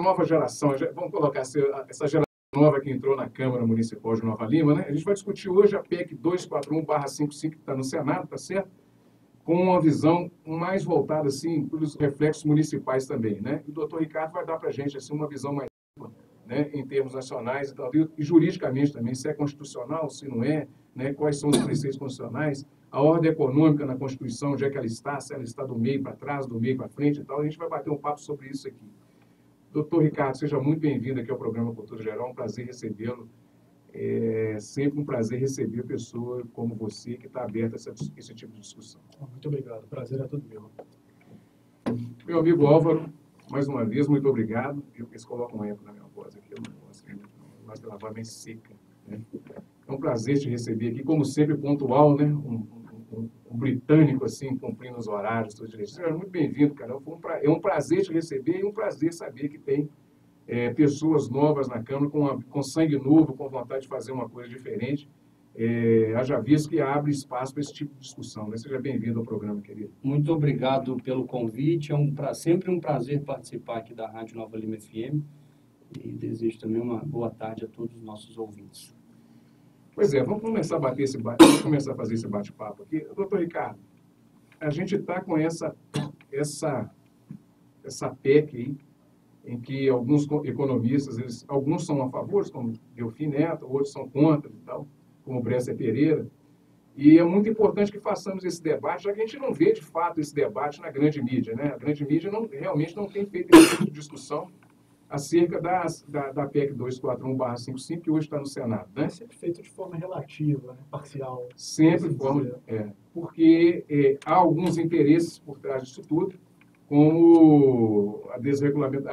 nova geração, vamos colocar essa geração nova que entrou na Câmara Municipal de Nova Lima, né? A gente vai discutir hoje a PEC 241/55, que está no Senado, tá certo? Com uma visão mais voltada, assim, para os reflexos municipais também, né? E o doutor Ricardo vai dar para a gente, assim, uma visão mais ampla, né, em termos nacionais e tal, e juridicamente também, se é constitucional, se não é, né, quais são os preceitos constitucionais, a ordem econômica na Constituição, onde é que ela está, se ela está do meio para trás, do meio para frente e tal, a gente vai bater um papo sobre isso aqui. Doutor Ricardo, seja muito bem-vindo aqui ao programa Cultura Geral, um prazer recebê-lo. É sempre um prazer receber pessoa como você, que está aberta a esse tipo de discussão. Muito obrigado, o prazer é todo meu. Meu amigo Álvaro, mais uma vez, muito obrigado. Eles colocam um eco na minha voz aqui, eu não gosto muito, eu gosto dela mais seca, né? É um prazer te receber aqui, como sempre, pontual, né? Um britânico, assim, cumprindo os horários, tudo direitinho. Seja muito bem-vindo, cara. É um prazer te receber e um prazer saber que tem pessoas novas na Câmara, com sangue novo, com vontade de fazer uma coisa diferente. Haja visto que abre espaço para esse tipo de discussão, né? Seja bem-vindo ao programa, querido. Muito obrigado pelo convite. Sempre um prazer participar aqui da Rádio Nova Lima FM e desejo também uma boa tarde a todos os nossos ouvintes. Pois é, vamos começar a fazer esse bate-papo aqui. Doutor Ricardo, a gente está com essa PEC aí, em que alguns economistas, alguns são a favor, como Delfim Neto, outros são contra e tal, como Bresser Pereira. E é muito importante que façamos esse debate, já que a gente não vê, de fato, esse debate na grande mídia, né? A grande mídia realmente não tem feito esse tipo de discussão acerca da PEC 241/55, que hoje está no Senado, né? É sempre feito de forma relativa, né? Parcial. Sempre de forma... porque há alguns interesses por trás disso tudo, como a desregulamento,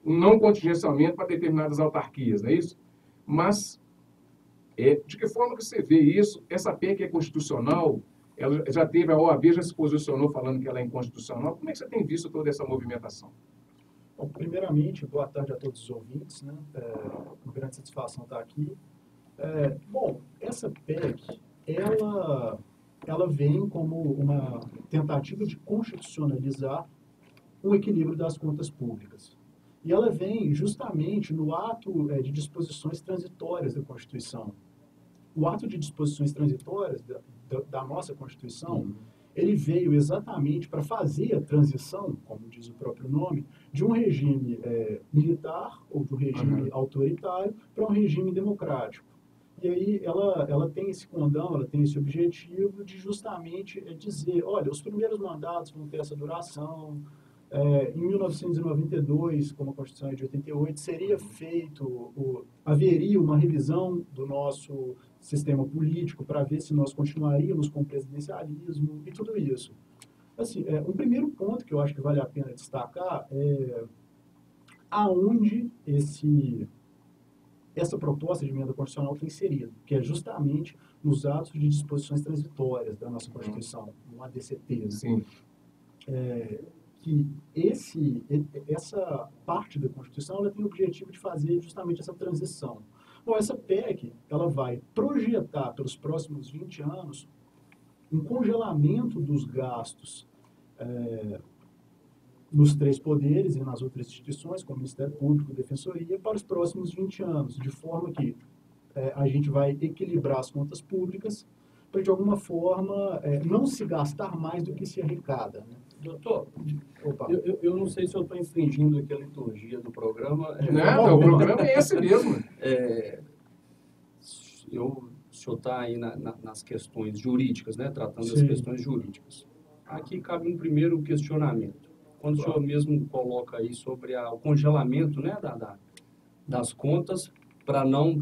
o não contingenciamento para determinadas autarquias, não é isso? Mas, de que forma que você vê isso? Essa PEC é constitucional? Ela já teve, a OAB já se posicionou falando que ela é inconstitucional. Como é que você tem visto toda essa movimentação? Bom, primeiramente, boa tarde a todos os ouvintes, né? Uma grande satisfação estar aqui. Bom, essa PEC, ela vem como uma tentativa de constitucionalizar o equilíbrio das contas públicas. E ela vem justamente no ato de disposições transitórias da Constituição. O ato de disposições transitórias da nossa Constituição, ele veio exatamente para fazer a transição, como diz o próprio nome, de um regime militar ou de um regime autoritário para um regime democrático. E aí ela tem esse condão, ela tem esse objetivo de justamente dizer, olha, os primeiros mandatos vão ter essa duração. Em 1992, como a Constituição é de 88, haveria uma revisão do nosso sistema político para ver se nós continuaríamos com o presidencialismo e tudo isso. Assim, um primeiro ponto que eu acho que vale a pena destacar é aonde essa proposta de emenda constitucional foi inserida, que é justamente nos atos de disposições transitórias da nossa Constituição, no ADCT. Sim. Que essa parte da Constituição ela tem o objetivo de fazer justamente essa transição. Bom, essa PEC ela vai projetar pelos próximos 20 anos um congelamento dos gastos nos três poderes e nas outras instituições, como o Ministério Público e Defensoria, para os próximos 20 anos, de forma que a gente vai equilibrar as contas públicas para, de alguma forma, não se gastar mais do que se arrecada, né? Doutor, eu não sei se eu estou infringindo aqui a liturgia do programa. Não, o programa é esse mesmo. O senhor está aí nas questões jurídicas, né? Tratando das Sim. questões jurídicas. Aqui cabe um primeiro questionamento. Quando o senhor mesmo coloca aí sobre o congelamento, né, das contas,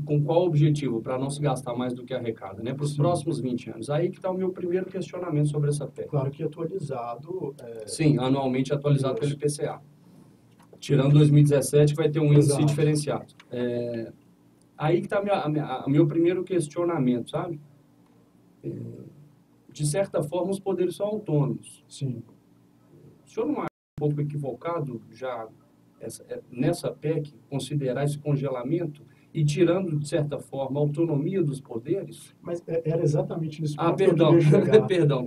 com qual objetivo? Para não se gastar mais do que arrecada, né? Para os próximos 20 anos. Aí que está o meu primeiro questionamento sobre essa PEC. Claro que atualizado... Sim, anualmente atualizado pelo IPCA. Tirando 2017, que vai ter um índice diferenciado. Aí que está o meu primeiro questionamento, sabe? De certa forma, os poderes são autônomos. Sim. O senhor não acha um pouco equivocado, já nessa PEC, considerar esse congelamento e tirando, de certa forma, a autonomia dos poderes? Mas era exatamente nisso que eu Perdão, queria chegar. perdão.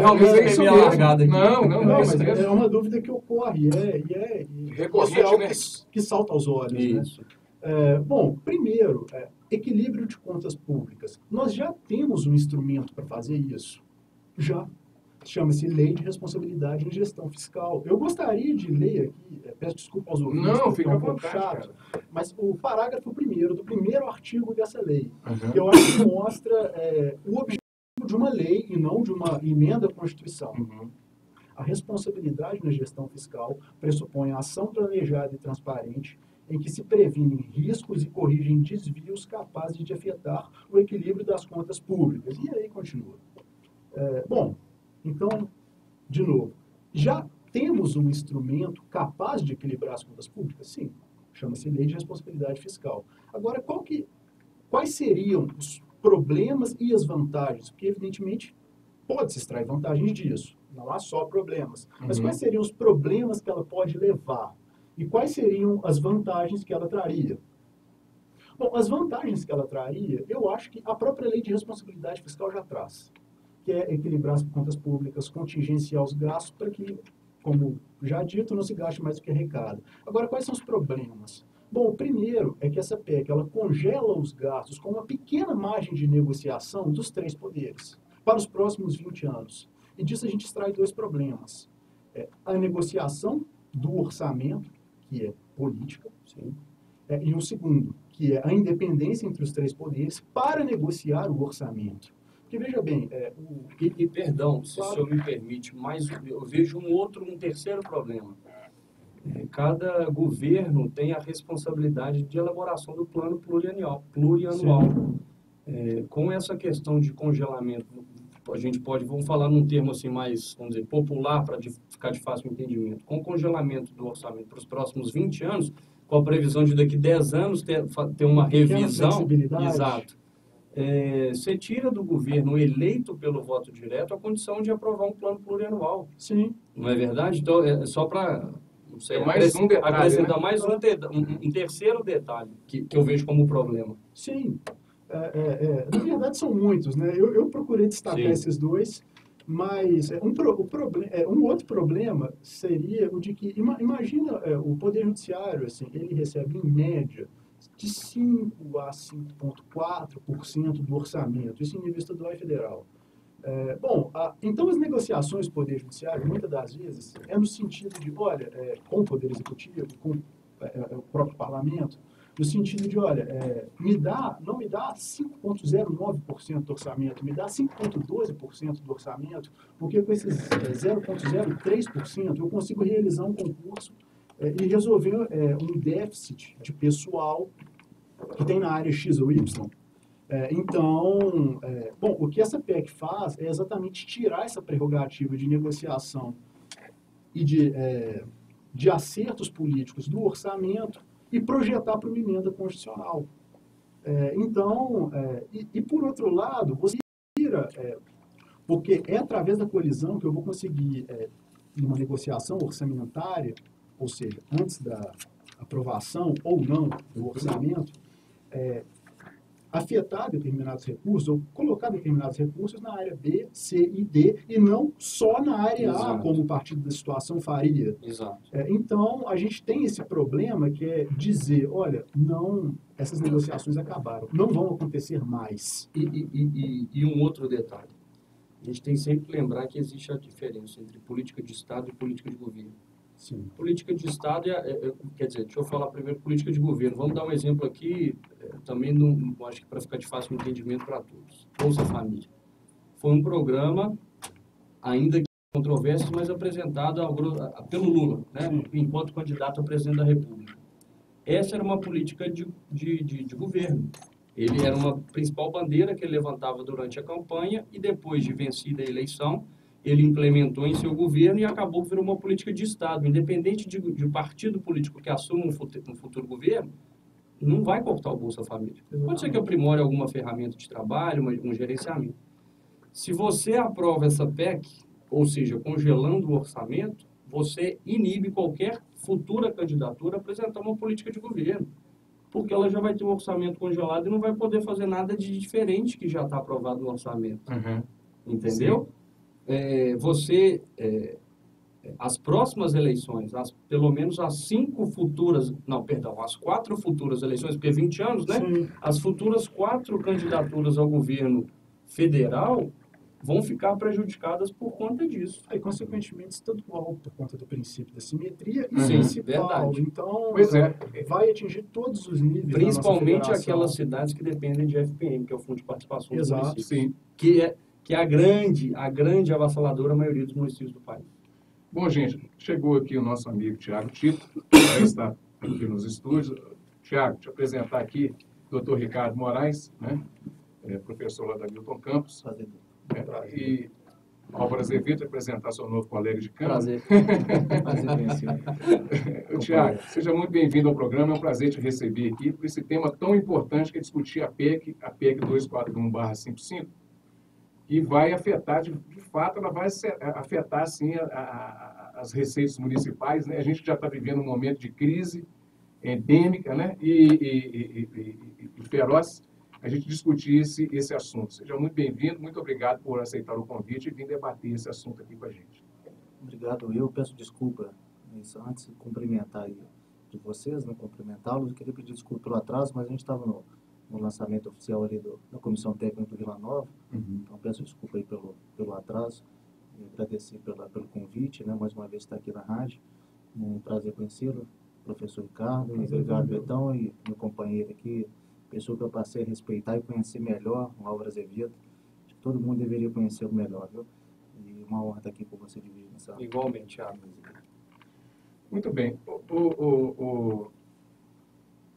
Talvez é isso mesmo. Largada aqui. Não, Mas isso mesmo. é uma dúvida que ocorre, Recorrente, isso é algo né? que salta aos olhos. Isso. Né? Bom, primeiro, equilíbrio de contas públicas. Nós já temos um instrumento para fazer isso. Já. Chama-se Lei de Responsabilidade em Gestão Fiscal. Eu gostaria de ler aqui, peço desculpa aos ouvintes, Não, porque fica é à um pouco vontade, chato, cara. mas o parágrafo primeiro, do primeiro artigo dessa lei, Uhum. que eu acho que mostra o objetivo de uma lei e não de uma emenda à Constituição. Uhum. A responsabilidade na gestão fiscal pressupõe a ação planejada e transparente em que se previnem riscos e corrigem desvios capazes de afetar o equilíbrio das contas públicas. E aí continua. Bom, então, de novo, já temos um instrumento capaz de equilibrar as contas públicas? Sim, chama-se Lei de Responsabilidade Fiscal. Agora, quais seriam os problemas e as vantagens? Porque, evidentemente, pode-se extrair vantagens disso, não há só problemas. Mas quais seriam os problemas que ela pode levar? E quais seriam as vantagens que ela traria? Bom, as vantagens que ela traria, eu acho que a própria Lei de Responsabilidade Fiscal já traz, que é equilibrar as contas públicas, contingenciar os gastos para que, como já dito, não se gaste mais do que arrecada. Agora, quais são os problemas? Bom, o primeiro é que essa PEC ela congela os gastos com uma pequena margem de negociação dos três poderes para os próximos 20 anos. E disso a gente extrai dois problemas. A negociação do orçamento, que é política, sim, e um segundo, que é a independência entre os três poderes para negociar o orçamento. Porque, veja bem... perdão, se claro. o senhor me permite, mas eu vejo um terceiro problema. Cada governo tem a responsabilidade de elaboração do plano plurianual. Com essa questão de congelamento, a gente vamos falar num termo assim mais, vamos dizer, popular, para ficar de fácil entendimento. Com o congelamento do orçamento para os próximos 20 anos, com a previsão de daqui 10 anos ter uma revisão... Exato. Você tira do governo eleito pelo voto direto a condição de aprovar um plano plurianual. Sim. Não é verdade? Então, só para acrescentar mais um terceiro detalhe que eu vejo como problema. Sim. Na verdade, são muitos, né? Eu procurei destacar esses dois, mas um outro problema seria o de que, imagina o Poder Judiciário, assim, ele recebe, em média, de 5 a 5,4% do orçamento, isso em nível estadual e federal. Então as negociações do Poder Judiciário, muitas das vezes, no sentido de, olha, com o Poder Executivo, com o próprio Parlamento, no sentido de, olha, não me dá 5,09% do orçamento, me dá 5,12% do orçamento, porque com esses 0,03% eu consigo realizar um concurso e resolver um déficit de pessoal que tem na área X ou Y. O que essa PEC faz é exatamente tirar essa prerrogativa de negociação e de acertos políticos do orçamento e projetar para uma emenda constitucional. Por outro lado, você tira, porque é através da colisão que eu vou conseguir, numa negociação orçamentária, ou seja, antes da aprovação ou não do orçamento, afetar determinados recursos ou colocar determinados recursos na área B, C e D e não só na área A, como o partido da situação faria. Exato. Então, a gente tem esse problema que é dizer, olha, não, essas negociações acabaram, não vão acontecer mais. E um outro detalhe, a gente tem sempre que lembrar que existe a diferença entre política de Estado e política de governo. Sim. Política de Estado, quer dizer, deixa eu falar primeiro política de governo. Vamos dar um exemplo aqui, também acho que para ficar de fácil entendimento para todos. Bolsa Família. Foi um programa, ainda que controverso, mas apresentado pelo Lula, né, enquanto candidato a presidente da República. Essa era uma política de governo. Ele era uma principal bandeira que ele levantava durante a campanha e depois de vencida a eleição, ele implementou em seu governo e acabou por uma política de Estado. Independente de partido político que assuma um futuro governo, não vai cortar o Bolsa Família. Pode ser que aprimore alguma ferramenta de trabalho, um gerenciamento. Se você aprova essa PEC, ou seja, congelando o orçamento, você inibe qualquer futura candidatura a apresentar uma política de governo. porque ela já vai ter um orçamento congelado e não vai poder fazer nada de diferente que já está aprovado no orçamento. Entendeu? As próximas eleições, pelo menos as 4 futuras eleições, porque 20 anos, né? Sim. As futuras 4 candidaturas ao governo federal vão ficar prejudicadas por conta disso. E, consequentemente, estadual, por conta do princípio da simetria, e Sim, municipal. verdade. Então, Pois é. vai atingir todos os níveis da nossa Principalmente federação. aquelas cidades que dependem de FPM, que é o Fundo de Participação dos Exato. Municípios. Sim. Que é a grande avassaladora maioria dos municípios do país. Bom, gente, chegou aqui o nosso amigo Tiago Tito, que já está aqui nos estúdios. Tiago, te apresentar aqui o Dr. Ricardo Moraes, né? Professor lá da Milton Campos. E Álvaro Azevedo, apresentar seu novo colega de câmara. Prazer. Tiago, seja muito bem-vindo ao programa. É um prazer te receber aqui por esse tema tão importante que é discutir a PEC 241/55, que vai afetar, de fato, ela vai afetar, sim, as receitas municipais, né? A gente já está vivendo um momento de crise endêmica, né? e feroz. A gente discutir esse assunto. Seja muito bem-vindo, muito obrigado por aceitar o convite e vir debater esse assunto aqui com a gente. Obrigado. Eu peço desculpa, mas antes de cumprimentar de vocês, né, cumprimentá-los, eu queria pedir desculpa pelo atraso, mas a gente estava no lançamento oficial ali da Comissão Técnica do Vila Nova, então peço desculpa aí pelo atraso, e agradecer pelo convite, né, mais uma vez estar aqui na rádio, um prazer conhecê-lo, professor Ricardo, obrigado, Betão, e meu companheiro aqui, pessoa que eu passei a respeitar e conhecer melhor, o Álvaro Azevedo, que todo mundo deveria conhecê-lo melhor, viu? E uma honra estar aqui com você dividir nessa... Igualmente, Thiago. Muito bem.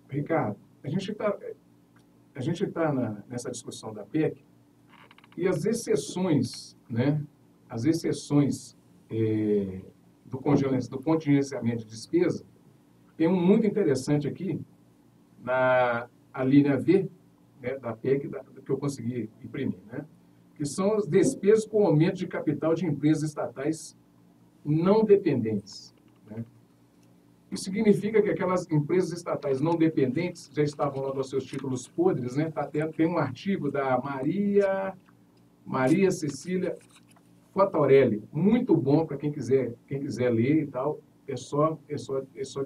Ricardo, a gente está nessa discussão da PEC e as exceções, né? As exceções do contingenciamento de despesa, tem um muito interessante aqui a linha V, né, da PEC, que eu consegui imprimir, né, que são as despesas com aumento de capital de empresas estatais não dependentes. Né. Isso significa que aquelas empresas estatais não dependentes já estavam lá com seus títulos podres, né, tem um artigo da Maria Cecília Fatorelli, muito bom para quem quiser ler e tal, é só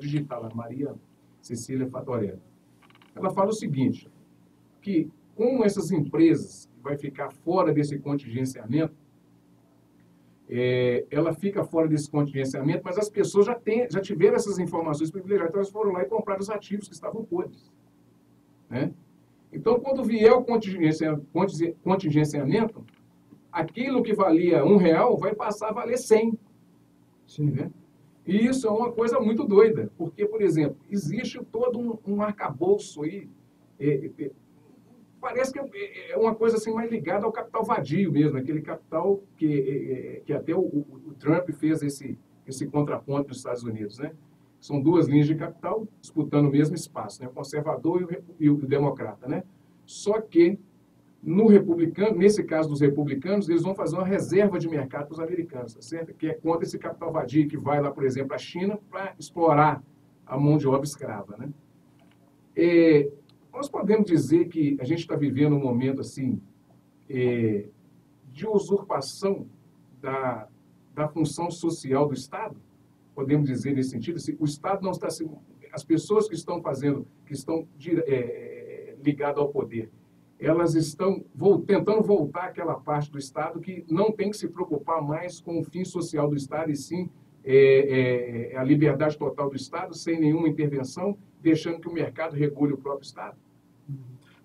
digitar lá, Maria Cecília Fatorelli. Ela fala o seguinte, que como essas empresas vai ficar fora desse contingenciamento, ela fica fora desse contingenciamento, mas as pessoas já tiveram essas informações privilegiadas, então elas foram lá e compraram os ativos que estavam podres. Né? Então, quando vier o contingenciamento, aquilo que valia R$1 vai passar a valer 100. Sim, né? E isso é uma coisa muito doida, porque, por exemplo, existe todo um arcabouço aí, parece que é uma coisa assim mais ligada ao capital vadio mesmo, aquele capital que até o Trump fez esse contraponto nos Estados Unidos, né? São duas linhas de capital disputando o mesmo espaço, né? O conservador e o democrata, né? Só que nesse caso dos republicanos, eles vão fazer uma reserva de mercado para os americanos, tá certo? Que é contra esse capital vadio que vai lá, por exemplo, à China para explorar a mão de obra escrava, né? Nós podemos dizer que a gente está vivendo um momento assim de usurpação da função social do Estado? Podemos dizer nesse sentido, assim, o Estado não está sendo... As pessoas que estão ligadas ao poder, elas estão tentando voltar àquela parte do Estado que não tem que se preocupar mais com o fim social do Estado, e sim a liberdade total do Estado, sem nenhuma intervenção, deixando que o mercado regule o próprio Estado?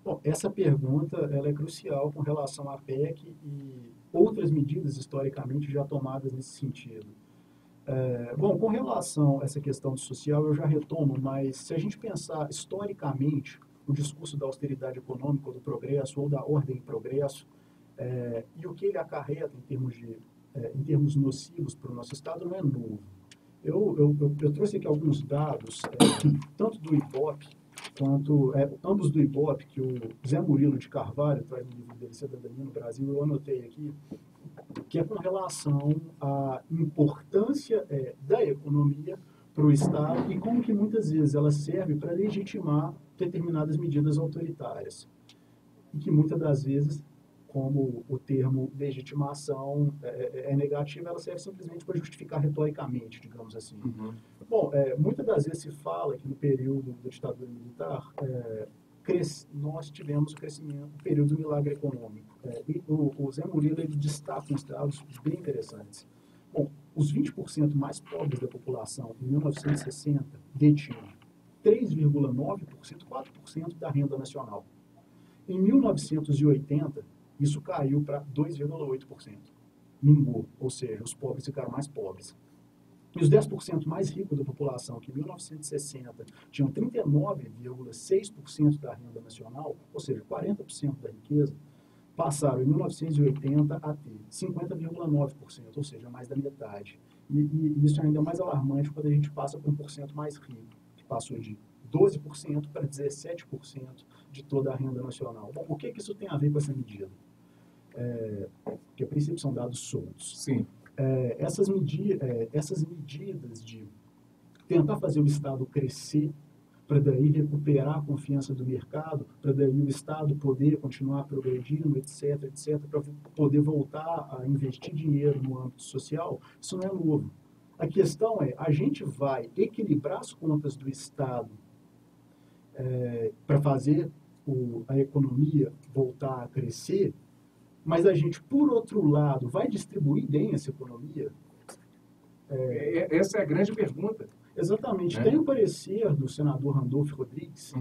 Bom, essa pergunta ela é crucial com relação à PEC e outras medidas historicamente já tomadas nesse sentido. Bom, com relação a essa questão do social, eu já retomo, mas se a gente pensar historicamente o discurso da austeridade econômica, ou do progresso, ou da ordem e progresso, e o que ele acarreta em termos nocivos para o nosso Estado, não é novo. Eu trouxe aqui alguns dados, tanto do IBOP, quanto ambos do IBOP, que o Zé Murilo de Carvalho traz no livro dele, Cidadania no Brasil, eu anotei aqui, que é com relação à importância da economia para o Estado e como que muitas vezes ela serve para legitimar determinadas medidas autoritárias. E que muitas das vezes, como o termo legitimação é negativo, ela serve simplesmente para justificar retoricamente, digamos assim. Bom, muitas das vezes se fala que no período da ditadura militar, nós tivemos o crescimento, o período do milagre econômico. E o Zé Murilo ele destaca uns dados bem interessantes. Bom, os 20% mais pobres da população em 1960 detinham 3,9%, 4% da renda nacional. Em 1980, isso caiu para 2,8%. Mingou, ou seja, os pobres ficaram mais pobres. E os 10% mais ricos da população, que em 1960 tinham 39,6% da renda nacional, ou seja, 40% da riqueza, passaram em 1980 a ter 50,9%, ou seja, mais da metade. E isso ainda é mais alarmante quando a gente passa para 1% mais rico, que passou de 12% para 17% de toda a renda nacional. Bom, o que isso tem a ver com essa medida? Porque a princípio são dados soltos. Sim. Essas medidas de tentar fazer o Estado crescer, para daí recuperar a confiança do mercado, para daí o Estado poder continuar progredindo, etc., para poder voltar a investir dinheiro no âmbito social, isso não é novo. A questão é, a gente vai equilibrar as contas do Estado para fazer a economia voltar a crescer, mas a gente, por outro lado, vai distribuir bem essa economia? Essa é a grande pergunta. Exatamente. Tem o parecer do senador Randolfo Rodrigues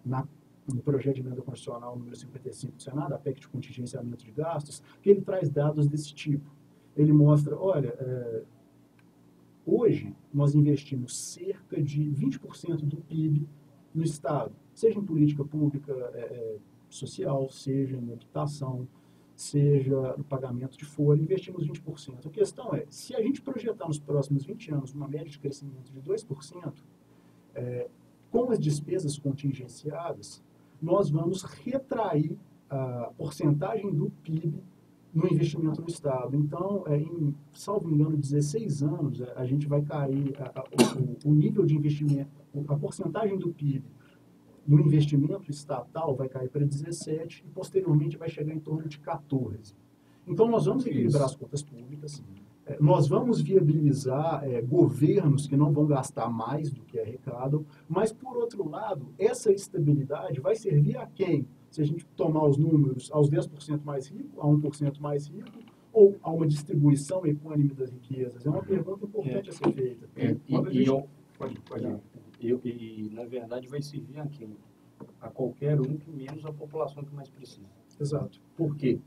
no projeto de emenda constitucional número 55 do Senado, a PEC de contingenciamento de gastos, que ele traz dados desse tipo. Ele mostra, olha, hoje nós investimos cerca de 20% do PIB no Estado, seja em política pública social, seja em habitação, seja no pagamento de folha, investimos 20%. A questão é, se a gente projetar nos próximos 20 anos uma média de crescimento de 2%, com as despesas contingenciadas, nós vamos retrair a porcentagem do PIB no investimento no Estado. Então, em, salvo engano, 16 anos, a gente vai cair, o nível de investimento, a porcentagem do PIB no investimento estatal vai cair para 17% e, posteriormente, vai chegar em torno de 14%. Então, nós vamos equilibrar as contas públicas, nós vamos viabilizar governos que não vão gastar mais do que arrecadam, mas, por outro lado, essa estabilidade vai servir a quem? Se a gente tomar os números aos 10% mais ricos, a 1% mais rico, ou a uma distribuição equânime das riquezas? É uma pergunta importante a ser feita. E, na verdade, vai servir a quem? A qualquer um, que menos a população que mais precisa. Exato. Por quê?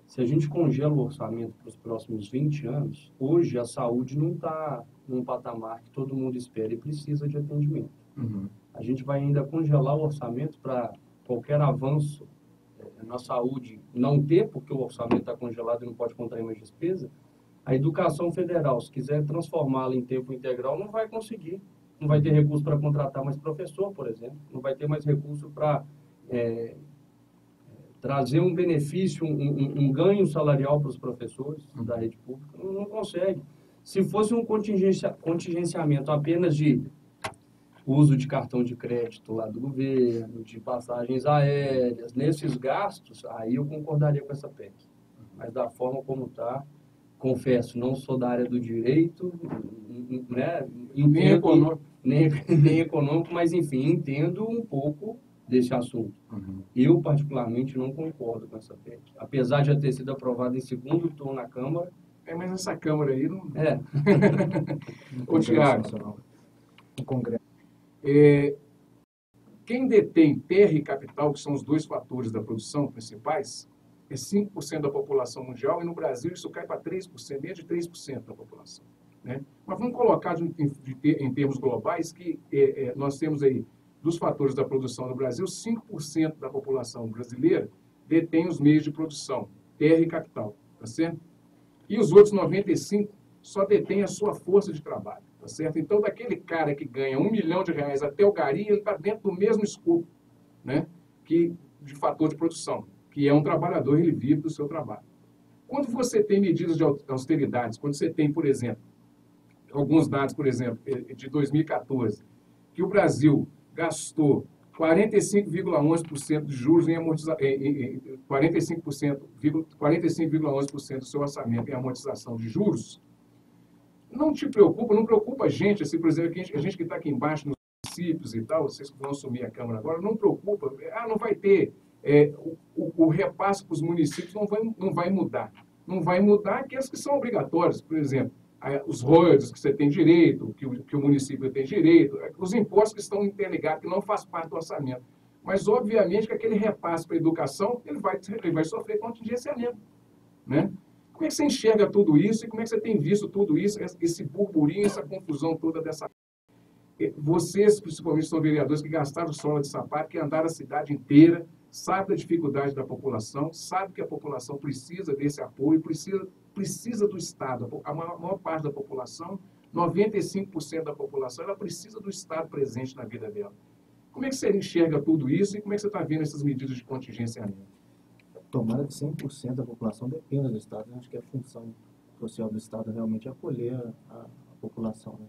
Se a gente congela o orçamento para os próximos 20 anos, hoje a saúde não está num patamar que todo mundo espera e precisa de atendimento. A gente vai ainda congelar o orçamento para qualquer avanço na saúde não ter, porque o orçamento está congelado e não pode contrair mais despesa. A educação federal, se quiser transformá-la em tempo integral, não vai conseguir. Não vai ter recurso para contratar mais professor, por exemplo. Não vai ter mais recurso para trazer um benefício, um ganho salarial para os professores da rede pública. Não consegue. Se fosse um contingenciamento apenas de uso de cartão de crédito lá do governo, de passagens aéreas, nesses gastos, aí eu concordaria com essa PEC. Mas da forma como está, confesso, não sou da área do direito, né? Nem econômico, mas enfim, entendo um pouco desse assunto. Eu, particularmente, não concordo com essa PEC. Apesar de já ter sido aprovada em segundo turno na Câmara. Mas essa Câmara aí não... Ô, Tiago, o Congresso. Quem detém terra e capital, que são os dois fatores da produção principais, é 5% da população mundial, e no Brasil isso cai para 3%, menos de 3% da população. Né? Mas vamos colocar em termos globais que nós temos aí, dos fatores da produção no Brasil, 5% da população brasileira detém os meios de produção, terra e capital, tá certo? E os outros 95% só detêm a sua força de trabalho, tá certo? Então, daquele cara que ganha R$1 milhão até o gari, ele está dentro do mesmo escopo, né, de fator de produção, que é um trabalhador, ele vive do seu trabalho. Quando você tem medidas de austeridades, quando você tem, por exemplo, alguns dados, por exemplo, de 2014, que o Brasil gastou 45,11% de juros em amortização, 45,11% do seu orçamento em amortização de juros, não te preocupa, não preocupa a gente, assim, por exemplo, a gente que está aqui embaixo nos municípios e tal, vocês que vão assumir a Câmara agora, não preocupa, não vai ter, o repasse para os municípios não vai mudar. Não vai mudar aqueles que são obrigatórios, por exemplo, os royalties que você tem direito, que o município tem direito, os impostos que estão interligados, que não faz parte do orçamento. Mas, obviamente, que aquele repasse para a educação, ele vai sofrer contingenciamento, né? Como é que você enxerga tudo isso e como é que você tem visto tudo isso, esse burburinho, essa confusão toda dessa... Vocês, principalmente, são vereadores que gastaram sola de sapato, que andaram a cidade inteira, sabem da dificuldade da população, sabem que a população precisa desse apoio, precisa do Estado. A maior parte da população, 95% da população, ela precisa do Estado presente na vida dela. Como é que você enxerga tudo isso e como é que você está vendo essas medidas de contingenciamento? Tomara que 100% da população dependa do Estado. Eu acho que a função social do Estado realmente é acolher a população, né?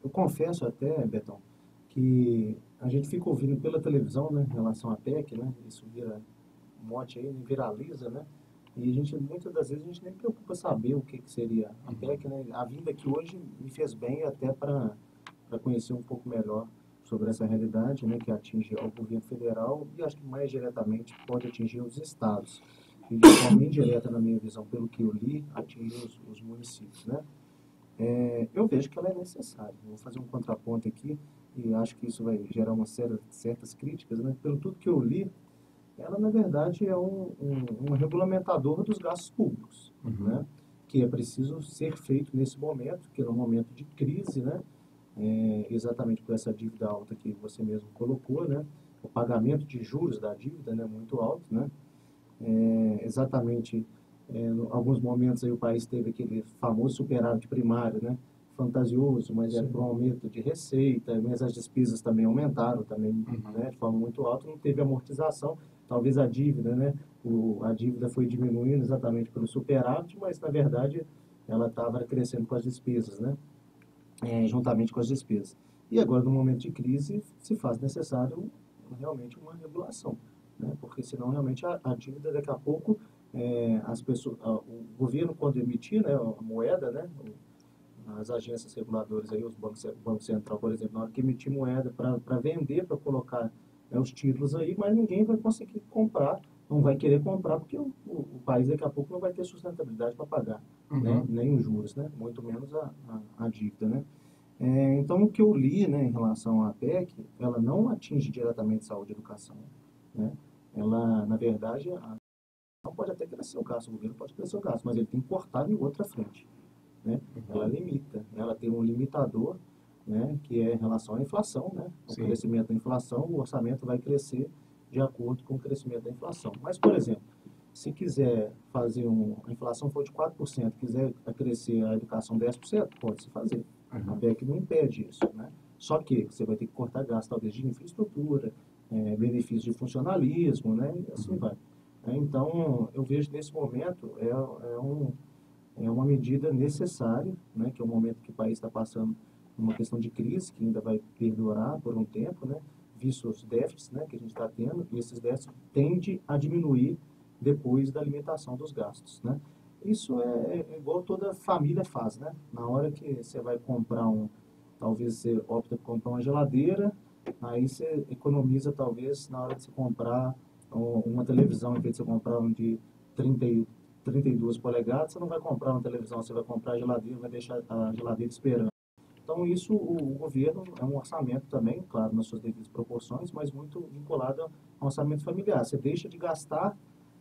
Eu confesso até, Betão, que a gente fica ouvindo pela televisão, né, em relação à PEC, né, isso vira mote aí, viraliza, né, e a gente, muitas das vezes, a gente nem preocupa saber o que seria a PEC, né. A vinda aqui hoje me fez bem até para conhecer um pouco melhor sobre essa realidade, né, que atinge o governo federal e acho que mais diretamente pode atingir os estados. E de forma indireta, na minha visão, pelo que eu li, atinge os municípios, né. Eu vejo que ela é necessária. Vou fazer um contraponto aqui e acho que isso vai gerar certas críticas, né? Pelo tudo que eu li, ela, na verdade, é um regulamentador dos gastos públicos, né? Que é preciso ser feito nesse momento, que é um momento de crise, né? Exatamente por essa dívida alta que você mesmo colocou, né? O pagamento de juros da dívida, né? Muito alto, né? Exatamente... em alguns momentos aí o país teve aquele famoso superávit primário, né? Fantasioso, mas era por um aumento de receita, mas as despesas também aumentaram também, né? De forma muito alta, não teve amortização, talvez a dívida, né? A dívida foi diminuindo exatamente pelo superávit, mas na verdade ela estava crescendo com as despesas, né? Juntamente com as despesas. E agora, no momento de crise, se faz necessário realmente uma regulação, né? Porque senão realmente a dívida daqui a pouco as pessoas, o governo quando emitir, né, a moeda, né, as agências reguladoras aí, os Banco Central, por exemplo, na hora que emitir moeda para vender, para colocar os títulos aí, mas ninguém vai conseguir comprar, não vai querer comprar porque o país daqui a pouco não vai ter sustentabilidade para pagar, né, nem os juros, né, muito menos a dívida, né. Então o que eu li, né, em relação à PEC, ela não atinge diretamente saúde e educação, né, ela na verdade não pode até crescer o gasto, o governo pode crescer o gasto, mas ele tem que cortar em outra frente, né? Ela limita, ela tem um limitador, né, que é em relação à inflação, né? O crescimento da inflação, o orçamento vai crescer de acordo com o crescimento da inflação. Mas, por exemplo, se quiser fazer a inflação for de 4%, quiser crescer a educação 10%, pode-se fazer. A PEC não impede isso, né? Só que você vai ter que cortar gasto, talvez, de infraestrutura, benefícios de funcionalismo, né? E assim vai. Então, eu vejo nesse momento é uma medida necessária, né, que é um momento que o país está passando uma questão de crise, que ainda vai perdurar por um tempo, né, visto os déficits, né, que a gente está tendo, e esses déficits tendem a diminuir depois da limitação dos gastos, né. Isso é igual toda família faz, né, na hora que você vai comprar talvez você opta por comprar uma geladeira, aí você economiza talvez na hora de você comprar uma televisão, em vez de você comprar um de 32 polegadas, você não vai comprar uma televisão, você vai comprar a geladeira, vai deixar a geladeira esperando. Então, isso, o governo é um orçamento também, claro, nas suas devidas proporções, mas muito vinculado ao orçamento familiar. Você deixa de gastar,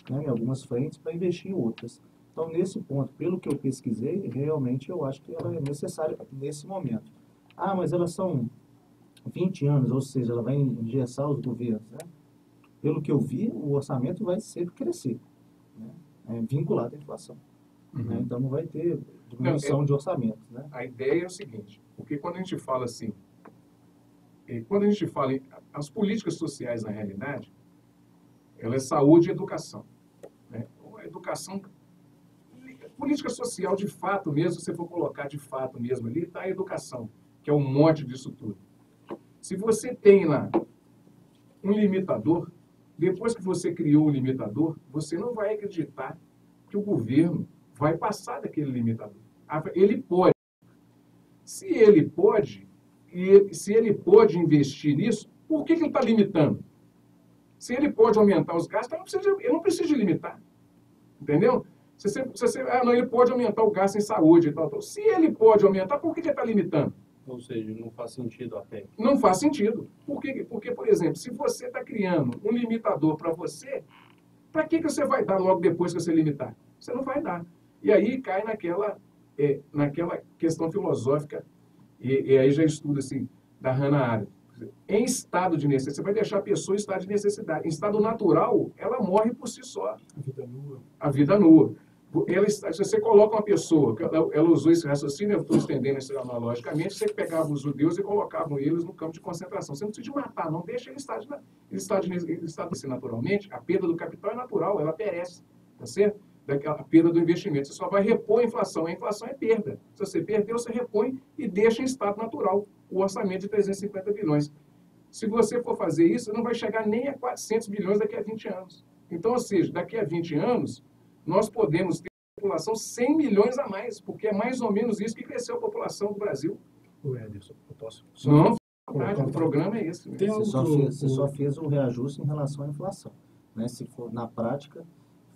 né, em algumas frentes para investir em outras. Então, nesse ponto, pelo que eu pesquisei, realmente eu acho que ela é necessária nesse momento. Mas elas são 20 anos, ou seja, ela vai engessar os governos, né? Pelo que eu vi, o orçamento vai sempre crescer, né? Vinculado à inflação. Né? Então, não vai ter diminuição de orçamento. Né? A ideia é o seguinte, porque quando a gente fala assim, quando a gente fala em as políticas sociais, na realidade, ela é saúde e educação. Né? A educação, política social de fato mesmo, se você for colocar de fato mesmo ali, está a educação, que é o mote disso tudo. Se você tem lá um limitador, depois que você criou o limitador, você não vai acreditar que o governo vai passar daquele limitador. Ele pode. Se ele pode, se ele pode investir nisso, por que ele está limitando? Se ele pode aumentar os gastos, ele não precisa limitar. Entendeu? Não, ele pode aumentar o gasto em saúde e tal. Se ele pode aumentar, por que ele está limitando? Ou seja, não faz sentido a PEC. Não faz sentido. Por quê? Porque, por exemplo, se você está criando um limitador para você, para que você vai dar logo depois que você limitar? Você não vai dar. E aí cai naquela questão filosófica, e aí já estuda assim, da Hannah Arendt. Em estado de necessidade, você vai deixar a pessoa em estado de necessidade. Em estado natural, ela morre por si só. A vida nua. A vida nua. Se você coloca uma pessoa, ela usou esse raciocínio, eu estou estendendo isso analogicamente, você pegava os judeus e colocava eles no campo de concentração. Você não precisa de matar, não deixa ele estar naturalmente. A perda do capital é natural, ela perece, tá certo? A perda do investimento. Você só vai repor a inflação. A inflação é perda. Se você perdeu, você repõe e deixa em estado natural o orçamento de 350 bilhões. Se você for fazer isso, você não vai chegar nem a 400 bilhões daqui a 20 anos. Então, ou seja, daqui a 20 anos, nós podemos ter a população 100 milhões a mais, porque é mais ou menos isso que cresceu a população do Brasil. O Ederson, eu posso... Não, o programa é esse. Você só fez o reajuste em relação à inflação. Né? Se for, na prática,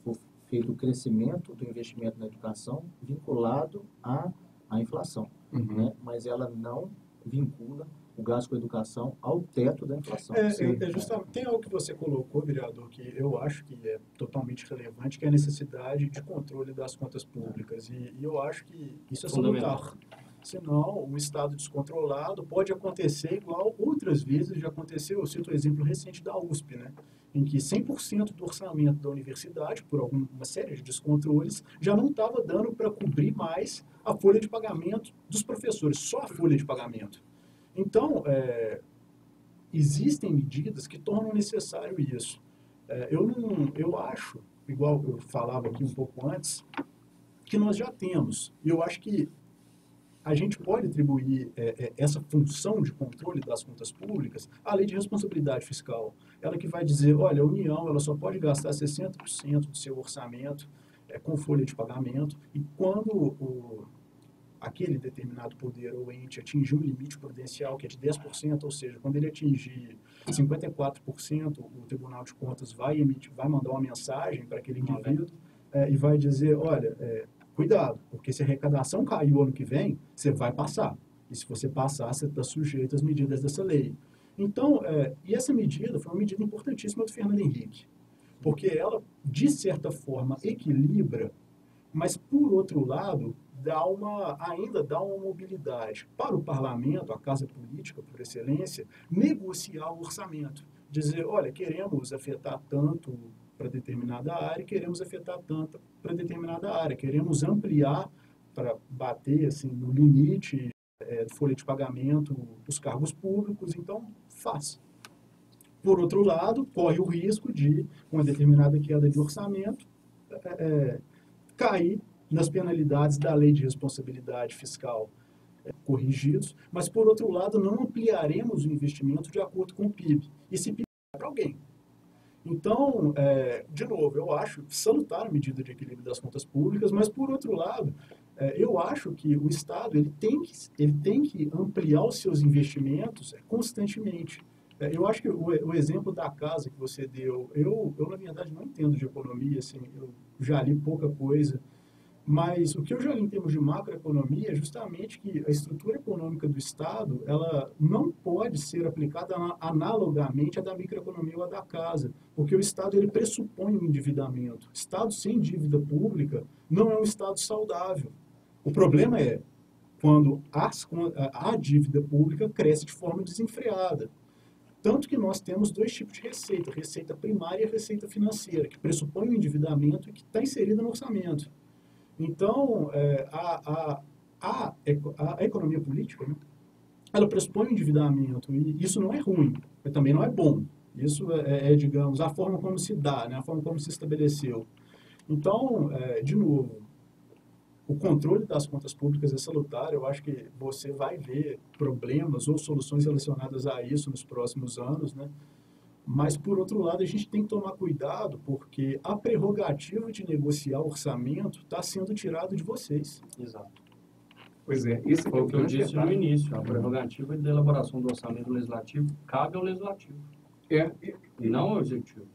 for feito o crescimento do investimento na educação vinculado à inflação. Uhum. Né? Mas ela não vincula o gasto com a educação ao teto da inflação. Justamente, tem algo que você colocou, vereador, que eu acho que é totalmente relevante, que é a necessidade de controle das contas públicas. E eu acho que isso é salutar. Senão, um Estado descontrolado pode acontecer igual outras vezes já aconteceu. Eu cito o exemplo recente da USP, né? Em que 100% do orçamento da universidade, por alguma série de descontroles, já não estava dando para cobrir mais a folha de pagamento dos professores, só a folha de pagamento. Então, existem medidas que tornam necessário isso. Eu acho, igual eu falava aqui um pouco antes, que nós já temos. E eu acho que a gente pode atribuir essa função de controle das contas públicas à lei de responsabilidade fiscal. Ela que vai dizer, olha, a União ela só pode gastar 60% do seu orçamento com folha de pagamento, e quando aquele determinado poder ou ente atingir um limite prudencial que é de 10%, ou seja, quando ele atingir 54%, o Tribunal de Contas vai mandar uma mensagem para aquele indivíduo e vai dizer, olha, cuidado, porque se a arrecadação caiu ano que vem, você vai passar. E se você passar, você está sujeito às medidas dessa lei. Então, e essa medida foi uma medida importantíssima do Fernando Henrique, porque ela, de certa forma, equilibra, mas, por outro lado, ainda dá uma mobilidade para o parlamento, a casa política por excelência, negociar o orçamento. Dizer, olha, queremos afetar tanto para determinada área, queremos afetar tanto para determinada área, queremos ampliar para bater assim, no limite de folha de pagamento dos cargos públicos, então faz. Por outro lado, corre o risco de, com uma determinada queda de orçamento, cair nas penalidades da lei de responsabilidade fiscal corrigidos, mas, por outro lado, não ampliaremos o investimento de acordo com o PIB. E esse PIB é para alguém. Então, de novo, eu acho salutar a medida de equilíbrio das contas públicas, mas, por outro lado, eu acho que o Estado ele tem que ampliar os seus investimentos constantemente. Eu acho que o exemplo da casa que você deu, eu, na verdade, não entendo de economia, assim, eu já li pouca coisa, mas o que eu já li em termos de macroeconomia é justamente que a estrutura econômica do Estado ela não pode ser aplicada analogamente à da microeconomia ou à da casa, porque o Estado ele pressupõe um endividamento. Estado sem dívida pública não é um Estado saudável. O problema é quando a dívida pública cresce de forma desenfreada. Tanto que nós temos dois tipos de receita, receita primária e receita financeira, que pressupõe o endividamento e que está inserida no orçamento. Então, a economia política, né, ela pressupõe o endividamento, e isso não é ruim, mas também não é bom. Isso digamos, a forma como se dá, né, a forma como se estabeleceu. Então, de novo, o controle das contas públicas é salutar. Eu acho que você vai ver problemas ou soluções relacionadas a isso nos próximos anos, né? Mas, por outro lado, a gente tem que tomar cuidado porque a prerrogativa de negociar orçamento está sendo tirada de vocês. Exato. Pois é, esse Foi o que eu grande disse no detalhe. início. A prerrogativa de elaboração do orçamento legislativo cabe ao legislativo e não ao executivo.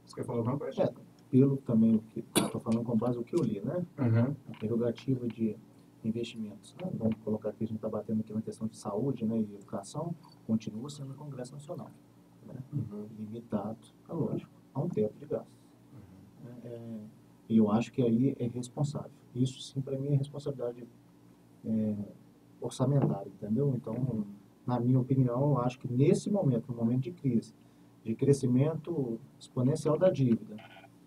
Você quer falar alguma coisa? Pelo também, o que estou falando com base no que eu li, né? Uhum. A prerrogativa de investimentos, né? Vamos colocar aqui, a gente está batendo aqui na questão de saúde, né, e educação, continua sendo o Congresso Nacional, né? Limitado, é lógico, a um teto de gastos. E eu acho que aí é responsável. Isso, sim, para mim é responsabilidade orçamentária, entendeu? Então, na minha opinião, eu acho que nesse momento, no momento de crise, de crescimento exponencial da dívida,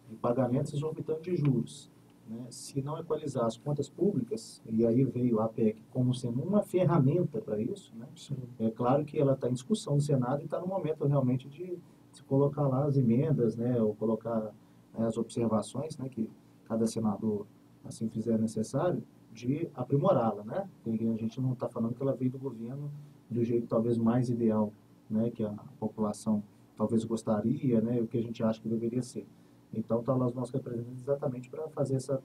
de pagamentos exorbitantes de juros, né, se não equalizar as contas públicas, e aí veio a APEC como sendo uma ferramenta para isso, né, é claro que ela está em discussão no Senado e está no momento realmente de se colocar lá as emendas, né, ou colocar as observações, né, que cada senador assim fizer necessário, de aprimorá-la, né, porque a gente não está falando que ela veio do governo do jeito talvez mais ideal, né, que a população talvez gostaria, né, o que a gente acha que deveria ser. Então, estão lá os nossos representantes exatamente para fazer essa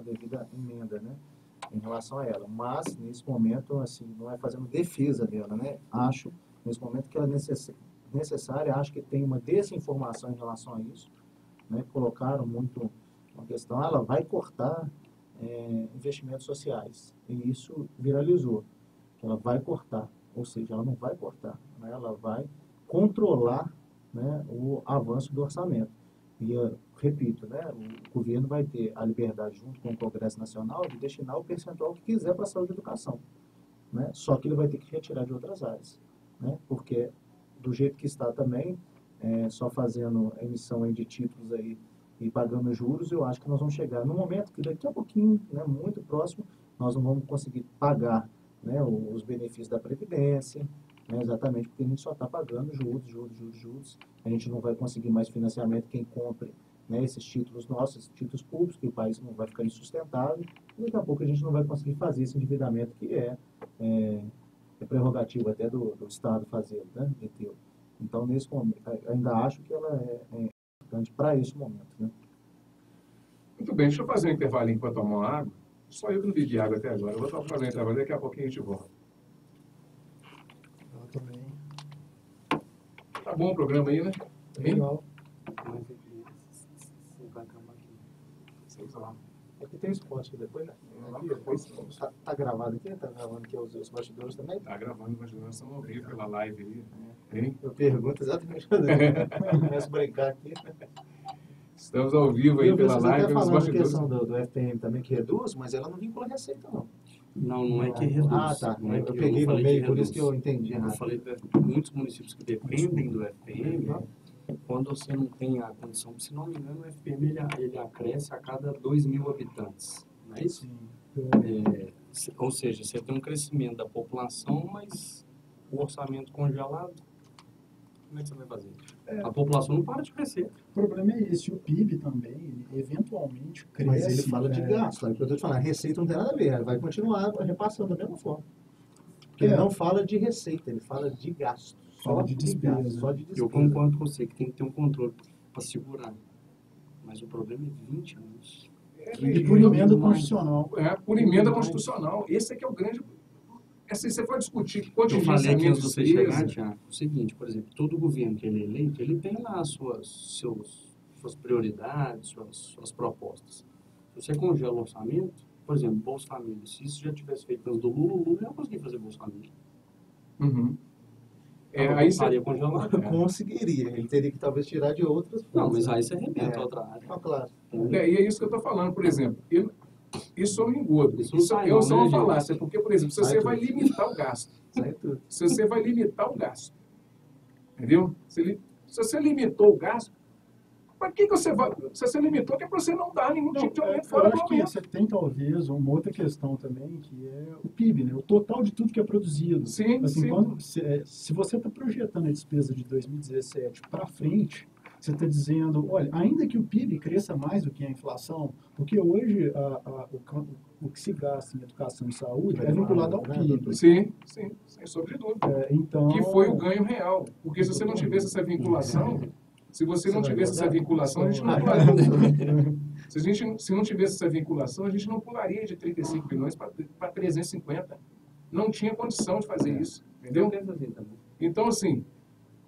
devida emenda, né, em relação a ela. Mas, nesse momento, assim, não é fazendo defesa dela, né, acho, nesse momento, que ela é necessária, acho que tem uma desinformação em relação a isso, né, colocaram muito uma questão, ela vai cortar investimentos sociais, e isso viralizou, ela vai cortar, ou seja, ela não vai cortar, né, ela vai controlar, né, o avanço do orçamento. E eu repito, né, o governo vai ter a liberdade, junto com o Congresso Nacional, de destinar o percentual que quiser para a saúde e educação, né? Só que ele vai ter que retirar de outras áreas, né? Porque do jeito que está também, só fazendo emissão aí de títulos aí e pagando juros, eu acho que nós vamos chegar num momento que daqui a pouquinho, né, muito próximo, nós não vamos conseguir pagar, né, os benefícios da Previdência, né, exatamente porque a gente só está pagando juros. A gente não vai conseguir mais financiamento quem compre, né, esses títulos nossos, esses títulos públicos, que o país não vai ficar insustentável, e daqui a pouco a gente não vai conseguir fazer esse endividamento que é prerrogativo até do Estado fazer, né, de ter. Então, nesse momento, ainda acho que ela é importante para esse momento, né. Muito bem, deixa eu fazer um intervalinho para tomar uma água. Só eu que não bebi água até agora. Eu vou fazer um intervalo, daqui a pouquinho a gente volta. Eu também. Tá bom o programa aí, né? Legal. Aqui tem esporte depois, né? Aqui, depois, tá gravado aqui? Tá gravando aqui os bastidores também? Tá gravando, mas nós estamos ao vivo pela live aí. Hein? Eu pergunto exatamente quando começo a brincar aqui. Estamos ao vivo aí pela vocês live até pelos falando a bastidores. questão do FPM também, que reduz, mas ela não vincula receita, não. Não é que reduz. Ah, tá. Não é Eu que peguei no falei meio, que por isso que eu reduz. entendi Eu errado. falei que muitos municípios que dependem do FPM, quando você não tem a condição, se não me engano, o FPM ele acresce a cada 2.000 habitantes. Não é isso? Ou seja, você tem um crescimento da população, mas o orçamento congelado, como é que você vai fazer? A população não para de crescer. O problema é esse, o PIB também, ele eventualmente cresce. Mas ele fala de gasto, é o que eu estou te falando, a receita não tem nada a ver, ela vai continuar repassando da mesma forma. Porque ele não fala de receita, ele fala de gasto. Fala de despesa. Só de despesa. Eu concordo com você que tem que ter um controle para segurar. Mas o problema é 20 anos. E por emenda constitucional. Por emenda constitucional. Esse é que é o grande... Assim, você pode discutir Eu falei aqui contingenciamento antes de você chegar, despesa. Tiago, o seguinte, por exemplo, todo governo que ele é eleito, ele tem lá as suas prioridades, suas propostas. Se você congela o orçamento, por exemplo, Bolsa Família, se isso já tivesse feito antes do Lula, o Lula já conseguia fazer Bolsa Família. Uhum. Aí estaria congelado. Conseguiria, ele teria que talvez tirar de outras Não, fontes. mas aí você arrebenta outra área. Não, claro. E é isso que eu estou falando, por exemplo. Isso eu não engodo. Isso não sai, eu não, só né, vou gente? falar, assim, porque, por exemplo, se Sai você tudo. vai limitar o gasto, Sai tudo. se você vai limitar o gasto, entendeu? Se você limitou o gasto, para que você vai... Se você limitou, que é para você não dar nenhum tipo de aumento Eu fora do acho que aumento. você tem talvez uma outra questão também, que é o PIB, né? O total de tudo que é produzido. Sim, Assim, sim. se você está projetando a despesa de 2017 para frente, você está dizendo, olha, ainda que o PIB cresça mais do que a inflação, porque hoje o que se gasta em educação e saúde é vinculado ao PIB. Sim, sim, sem sombra de dúvida. Então, Que foi o ganho real. Porque se você não tivesse essa vinculação, se você não tivesse essa vinculação, a gente não pularia. Se não tivesse essa vinculação, a gente não pularia de 35 bilhões para 350. Não tinha condição de fazer isso, entendeu? Então, assim,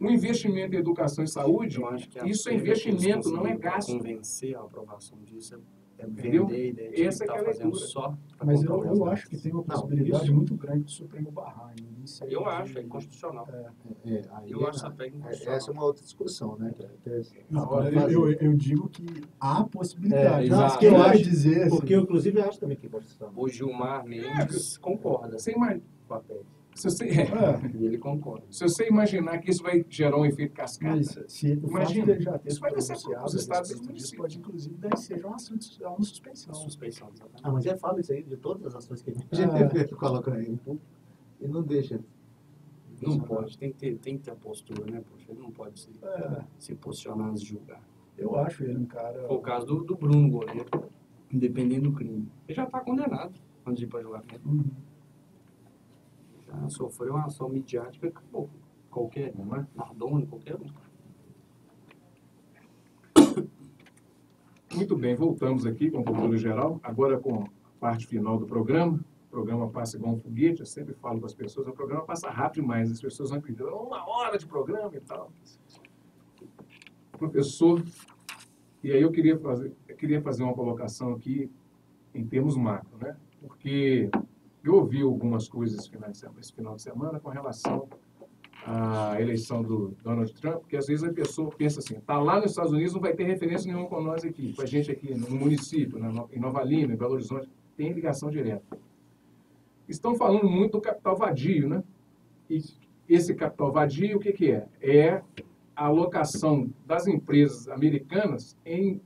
o investimento em educação e saúde, Eu acho que isso é investimento, não é gasto. Convencer a aprovação disso é Entendeu? vender a ideia de que Essa está que é a fazendo leitura. só pra mas comprar o eu resultado. acho que tem uma possibilidade muito grande do Supremo barrar. Isso aí Eu acho, é inconstitucional. Aí Eu acho essa PEC inconstitucional. essa é uma outra discussão, né? Não, eu digo que há possibilidade. exato. Isso que eu acho dizer. Assim, Porque eu, inclusive, acho também que é constitucional. O Gilmar Mendes concorda Você imagina, com a PEC. E ele concorda. se você imaginar que isso vai gerar um efeito cascata, mas se o fato imagina, dele já ter isso vai descer pronunciado para os estados e a respeito municípios. disso, pode inclusive dar seja uma suspensão. Suspeição, exatamente. Ah, mas fala isso aí de todas as ações que a gente coloca aí e não deixa. Não pode, tem que ter a postura, né? Poxa, ele não pode se posicionar antes de julgar. Eu acho ele um cara. Foi o caso do Bruno Goleiro, independente do crime. Ele já está condenado antes de ir para julgamento. Já sofreu uma ação midiática, acabou. Qualquer um, né? Nardoni, qualquer um. Muito bem, voltamos aqui com a cultura geral, agora com a parte final do programa. O programa passa igual um foguete, eu sempre falo para as pessoas, o programa passa rápido demais, as pessoas vão pedir 1 hora de programa e tal. Professor, e aí eu queria fazer uma colocação aqui em termos macro, né? Porque eu ouvi algumas coisas esse final de semana com relação à eleição do Donald Trump, porque às vezes a pessoa pensa assim, tá lá nos Estados Unidos, não vai ter referência nenhuma com nós aqui, com a gente aqui no município, em Nova Lima, em Belo Horizonte, tem ligação direta. Estão falando muito do capital vadio, né? E esse capital vadio, o que é? É a alocação das empresas americanas em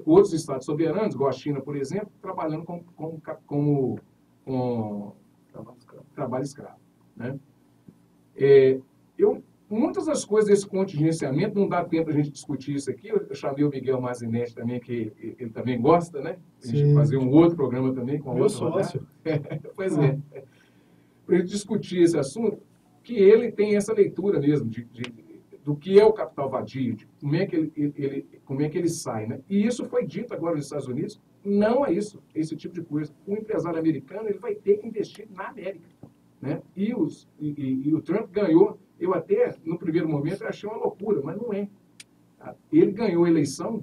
outros estados soberanos, igual a China, por exemplo, trabalhando com trabalho escravo, né? Muitas das coisas desse contingenciamento, não dá tempo a gente discutir isso aqui, eu chamei o Miguel Mazinetti também, que ele também gosta, né? A gente fazer um outro programa também com Meu outro sócio. Pois é. Para a gente discutir esse assunto, que ele tem essa leitura mesmo do que é o capital vadio, de como é que ele sai, né? E isso foi dito agora nos Estados Unidos, não é isso, esse tipo de coisa. O empresário americano ele vai ter que investir na América, né? E o Trump ganhou, eu até, no primeiro momento, achei uma loucura, mas não é. Ele ganhou a eleição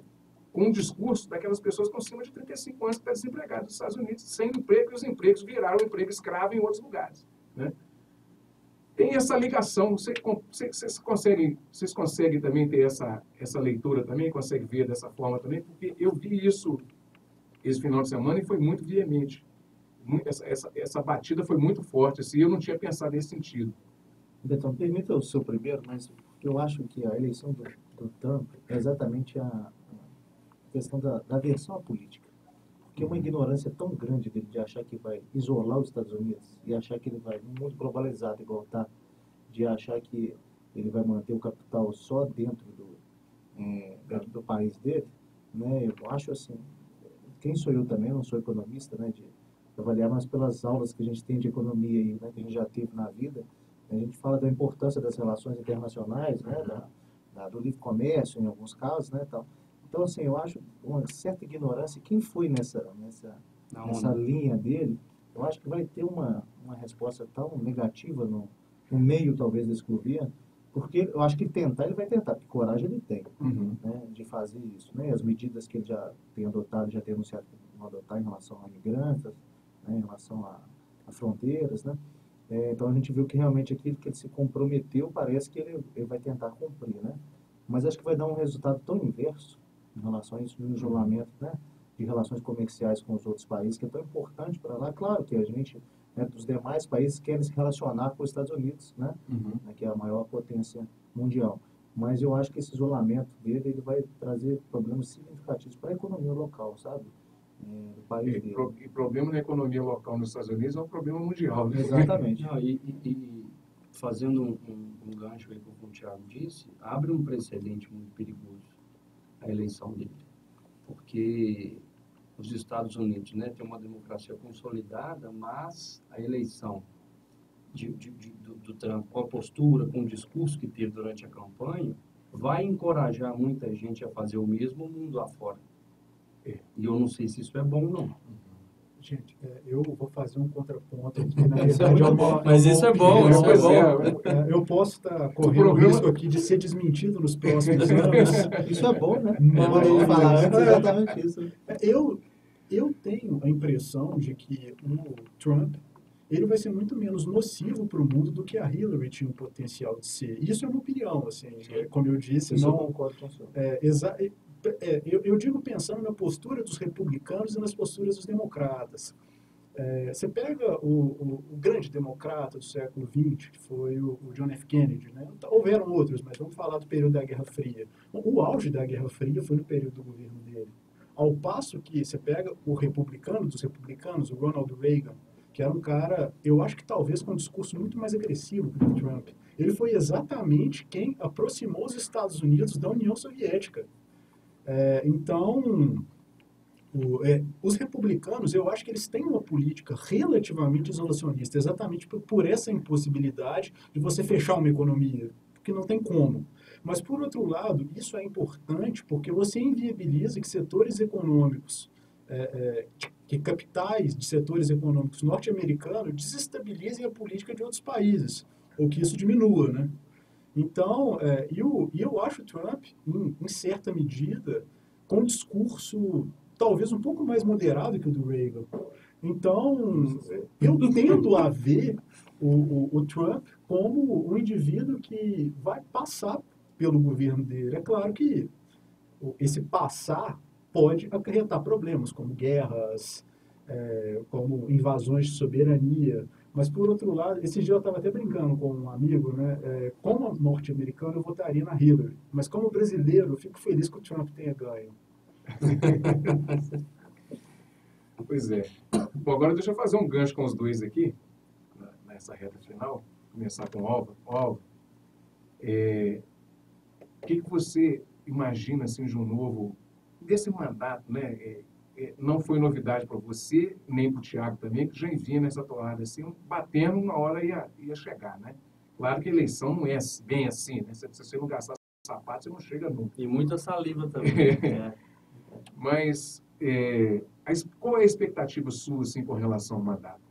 com um discurso daquelas pessoas com acima de 35 anos que estão desempregadas nos Estados Unidos, sem emprego, e os empregos viraram emprego escravo em outros lugares, né? Tem essa ligação, vocês conseguem também ter essa leitura também, conseguem ver dessa forma também, porque eu vi isso esse final de semana e foi muito veemente. Essa batida foi muito forte, assim, eu não tinha pensado nesse sentido. Betão, permita o seu primeiro, mas eu acho que a eleição do Trump é exatamente a questão da aversão à política. Porque uma ignorância tão grande dele de achar que vai isolar os Estados Unidos e achar que ele vai, num mundo globalizado igual está, de achar que ele vai manter o capital só dentro do país dele, né? Eu acho assim, quem sou eu também, não sou economista, né, de avaliar, mas pelas aulas que a gente tem de economia aí, né, que a gente já teve na vida, a gente fala da importância das relações internacionais, né, do livre comércio em alguns casos, né, tal. Então, assim, eu acho uma certa ignorância. Quem foi nessa linha dele, eu acho que vai ter uma resposta tão negativa no meio, talvez, desse governo, porque eu acho que ele vai tentar, porque coragem ele tem, né, de fazer isso. Né? As medidas que ele já tem adotado, já tem anunciado que vão adotar em relação a imigrantes, né, em relação a fronteiras, né? Então, a gente viu que realmente aquilo que ele se comprometeu, parece que ele vai tentar cumprir, né? Mas acho que vai dar um resultado tão inverso em relação a isso, no isolamento, né, de relações comerciais com os outros países, que é tão importante para lá. Claro que a gente, né, dos demais países, querem se relacionar com os Estados Unidos, né, que é a maior potência mundial. Mas eu acho que esse isolamento dele ele vai trazer problemas significativos para a economia local, sabe? Do país dele. E problema na economia local nos Estados Unidos é um problema mundial, né? Exatamente. Não, e fazendo um gancho aí com o que o Thiago disse, abre um precedente muito perigoso a eleição dele. Porque os Estados Unidos, né, tem uma democracia consolidada, mas a eleição do Trump, com a postura, com o discurso que teve durante a campanha, vai encorajar muita gente a fazer o mesmo mundo afora. E eu não sei se isso é bom ou não. Gente, eu vou fazer um contraponto aqui, na verdade, mas isso é bom, isso é bom. Eu posso estar correndo o risco aqui de ser desmentido nos próximos anos. Isso é bom, né? Mas, Eu ia falar antes exatamente isso. Eu tenho a impressão de que o Trump ele vai ser muito menos nocivo para o mundo do que a Hillary tinha o potencial de ser. Isso é uma opinião, assim, como eu disse. Isso não, eu concordo com o senhor. Eu digo pensando na postura dos republicanos e nas posturas dos democratas. Você pega o grande democrata do século XX, que foi o John F. Kennedy, né? Houveram outros, mas vamos falar do período da Guerra Fria. O auge da Guerra Fria foi no período do governo dele. Ao passo que você pega o republicano dos republicanos, o Ronald Reagan, que era um cara, eu acho que talvez com um discurso muito mais agressivo que o Trump. Ele foi exatamente quem aproximou os Estados Unidos da União Soviética. Então, os republicanos, eu acho que eles têm uma política relativamente isolacionista, exatamente por essa impossibilidade de você fechar uma economia, porque não tem como. Mas, por outro lado, isso é importante porque você inviabiliza que setores econômicos, que capitais de setores econômicos norte-americanos desestabilizem a política de outros países, ou que isso diminua, né? Então, eu acho o Trump, em certa medida, com um discurso talvez um pouco mais moderado que o do Reagan. Então, eu tendo a ver o Trump como um indivíduo que vai passar pelo governo dele. É claro que esse passar pode acarretar problemas, como guerras, como invasões de soberania. Mas, por outro lado, esse dia eu estava até brincando com um amigo, né? Como norte-americano, eu votaria na Hillary. Mas, como brasileiro, eu fico feliz que o Trump tenha ganho. Pois é. Bom, agora deixa eu fazer um gancho com os dois aqui, nessa reta final. Começar com o Álvaro. Álvaro, o que você imagina assim, de um novo... Desse mandato, né? Não foi novidade para você, nem para o Thiago também, que já vinha nessa toada assim, batendo uma hora ia chegar, né? Claro que a eleição não é bem assim, né? Se você não gastar sapato, você não chega nunca. E muita saliva também. Mas qual é a expectativa sua, assim, com relação ao mandato?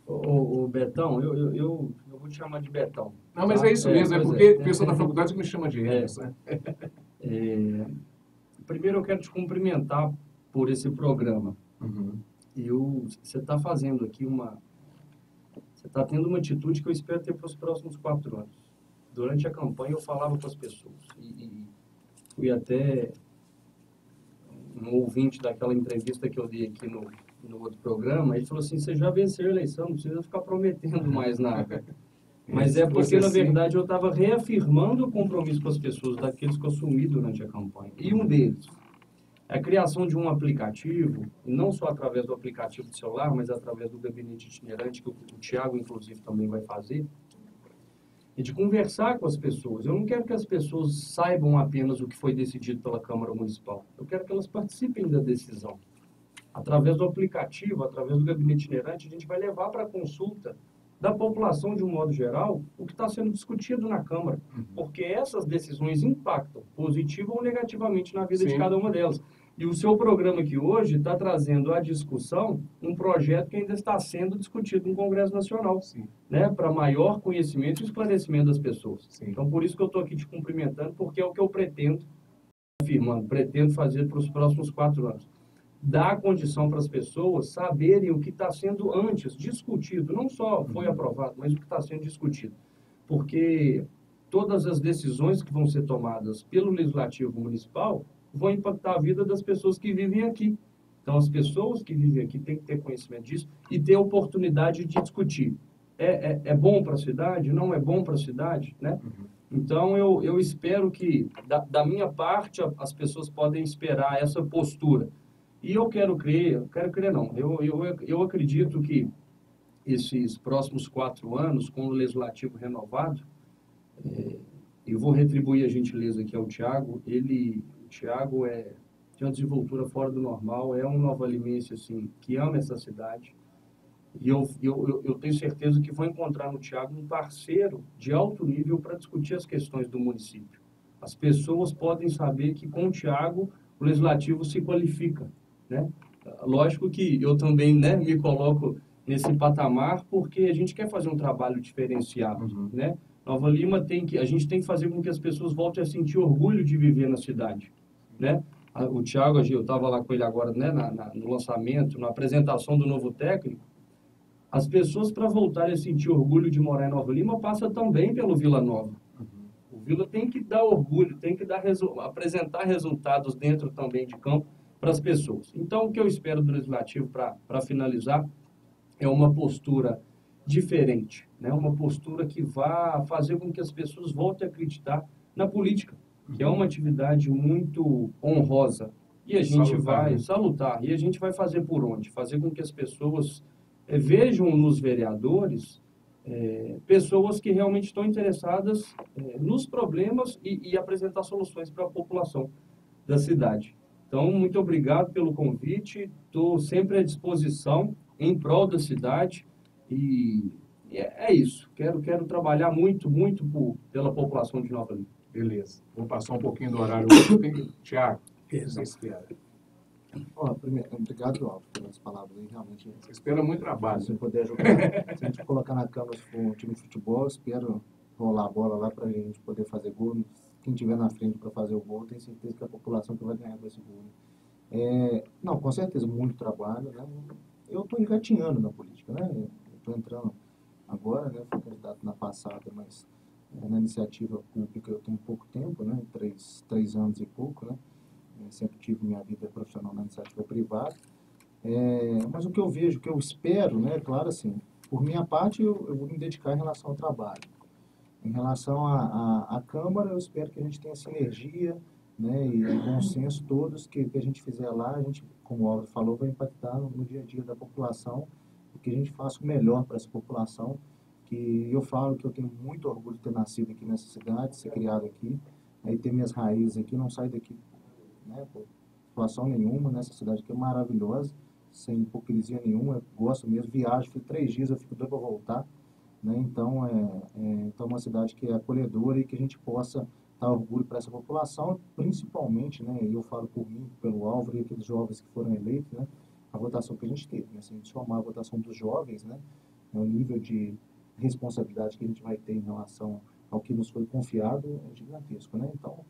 O Betão, eu vou te chamar de Betão. Não, mas tá? é isso mesmo, porque o pessoal da faculdade me chama de Emerson, né? Primeiro eu quero te cumprimentar por esse programa. Uhum. Você está fazendo aqui você está tendo uma atitude que eu espero ter para os próximos 4 anos. Durante a campanha eu falava com as pessoas e fui até um ouvinte daquela entrevista que eu dei aqui no outro programa, ele falou assim, você já venceu a eleição, não precisa ficar prometendo mais nada. Mas é porque, na verdade, eu estava reafirmando o compromisso com as pessoas daqueles que eu assumi durante a campanha. E um deles, a criação de um aplicativo, não só através do aplicativo do celular, mas através do gabinete itinerante, que o Thiago, inclusive, também vai fazer, e de conversar com as pessoas. Eu não quero que as pessoas saibam apenas o que foi decidido pela Câmara Municipal. Eu quero que elas participem da decisão. Através do aplicativo, através do gabinete itinerante, a gente vai levar para a consulta da população, de um modo geral, o que está sendo discutido na Câmara. Porque essas decisões impactam, positivo ou negativamente, na vida de cada uma delas. E o seu programa aqui hoje está trazendo à discussão um projeto que ainda está sendo discutido no Congresso Nacional, né, para maior conhecimento e esclarecimento das pessoas. Então, por isso que eu estou aqui te cumprimentando, porque é o que eu pretendo fazer para os próximos 4 anos. Dar condição para as pessoas saberem o que está sendo antes discutido, não só foi aprovado, mas o que está sendo discutido. Porque todas as decisões que vão ser tomadas pelo Legislativo Municipal vão impactar a vida das pessoas que vivem aqui. Então, as pessoas que vivem aqui têm que ter conhecimento disso e ter oportunidade de discutir. É bom para a cidade? Não é bom para a cidade? Né? Então, eu espero que, da minha parte, as pessoas podem esperar essa postura. E eu acredito que esses próximos 4 anos, com o legislativo renovado, eu vou retribuir a gentileza aqui ao Thiago. O Thiago tem uma desenvoltura fora do normal, é um novalimense, assim, que ama essa cidade. E eu tenho certeza que vou encontrar no Thiago um parceiro de alto nível para discutir as questões do município. As pessoas podem saber que com o Thiago o legislativo se qualifica, né? Lógico que eu também, né, me coloco nesse patamar porque a gente quer fazer um trabalho diferenciado, né? Nova Lima a gente tem que fazer com que as pessoas voltem a sentir orgulho de viver na cidade, né? O Thiago, eu estava lá com ele agora, né, no lançamento, na apresentação do novo técnico. As pessoas, para voltarem a sentir orgulho de morar em Nova Lima, passa também pelo Vila Nova. O Vila tem que dar orgulho, tem que apresentar resultados dentro também de campo para as pessoas. Então, o que eu espero do Legislativo, para finalizar, é uma postura diferente, né? Uma postura que vá fazer com que as pessoas voltem a acreditar na política, que é uma atividade muito honrosa. E a gente vai salutar, e a gente vai fazer por onde? Fazer com que as pessoas vejam nos vereadores pessoas que realmente estão interessadas nos problemas e apresentar soluções para a população da cidade. Então, muito obrigado pelo convite, estou sempre à disposição em prol da cidade e é isso. Quero trabalhar muito pela população de Nova Lima. Beleza. Vou passar um pouquinho do horário hoje. Thiago, você espera. Primeiro, obrigado, Alves, pelas palavras aí, realmente. Você espera muito trabalho. Se puder jogar, se a gente colocar na Câmara, se for um time de futebol, espero rolar a bola lá para a gente poder fazer gol. Quem tiver na frente para fazer o gol, tenho certeza que a população que vai ganhar com esse gol. Não, com certeza, muito trabalho, né? Eu estou engatinhando na política, né? Eu estou entrando agora, né? Fui candidato na passada, mas na iniciativa pública eu tenho pouco tempo, né? 3 anos e pouco, né? Sempre tive minha vida profissional na iniciativa privada. Mas o que eu vejo, o que eu espero, né? Claro, assim, por minha parte, eu vou me dedicar em relação ao trabalho. Em relação à Câmara, eu espero que a gente tenha sinergia, né, e bom senso todos, que a gente fizer lá, a gente, como o Álvaro falou, vai impactar no dia a dia da população, e que a gente faça o melhor para essa população, que eu falo que eu tenho muito orgulho de ter nascido aqui nessa cidade, ser criado aqui, aí ter minhas raízes aqui, não sair daqui, né, por situação nenhuma, nessa cidade que é maravilhosa, sem hipocrisia nenhuma, eu gosto mesmo, viajo, fico 3 dias, eu fico doido para voltar, né? Então, então é uma cidade que é acolhedora e que a gente possa dar orgulho para essa população, principalmente, né? E eu falo por mim, pelo Álvaro e aqueles jovens que foram eleitos, né? A votação que a gente teve, né? Se a gente somar a votação dos jovens, né? O nível de responsabilidade que a gente vai ter em relação ao que nos foi confiado é gigantesco, né? Então,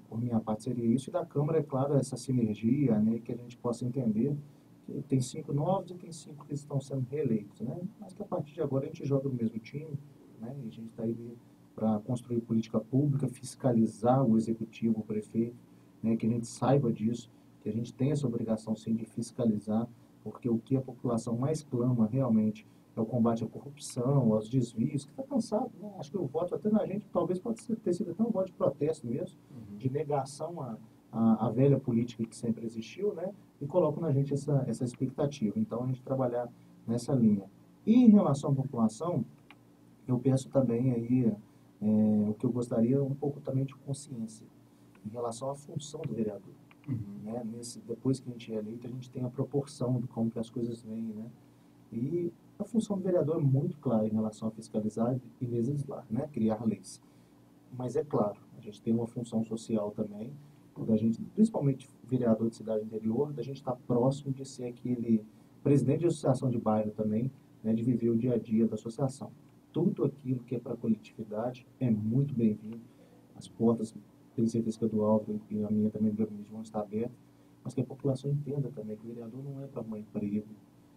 por minha parte seria isso. E da Câmara, é claro, essa sinergia, né? Que a gente possa entender que tem 5 novos e tem 5 que estão sendo reeleitos, né? Mas que a partir de agora a gente joga no mesmo time, né? E a gente está aí para construir política pública, fiscalizar o executivo, o prefeito, né? Que a gente saiba disso, que a gente tem essa obrigação sim de fiscalizar, porque o que a população mais clama realmente é o combate à corrupção, aos desvios, que está cansado, né? Acho que o voto até na gente talvez pode ter sido até um voto de protesto mesmo, de negação à velha política que sempre existiu, né? E colocam na gente essa expectativa. Então, a gente trabalhar nessa linha. E em relação à população, eu penso também aí, o que eu gostaria, um pouco também de consciência em relação à função do vereador. Né? Depois que a gente é eleito, a gente tem a proporção de como que as coisas vêm, né? E a função do vereador é muito clara em relação a fiscalizar e legislar, né? Criar leis. Mas é claro, a gente tem uma função social também, da gente, principalmente vereador de cidade interior, da gente estar próximo de ser aquele presidente de associação de bairro também, né, de viver o dia a dia da associação. Tudo aquilo que é para a coletividade é muito bem-vindo. As portas, tenho certeza que a do Álvaro e a minha também do gabinete vão estar abertas, mas que a população entenda também que o vereador não é para arrumar emprego,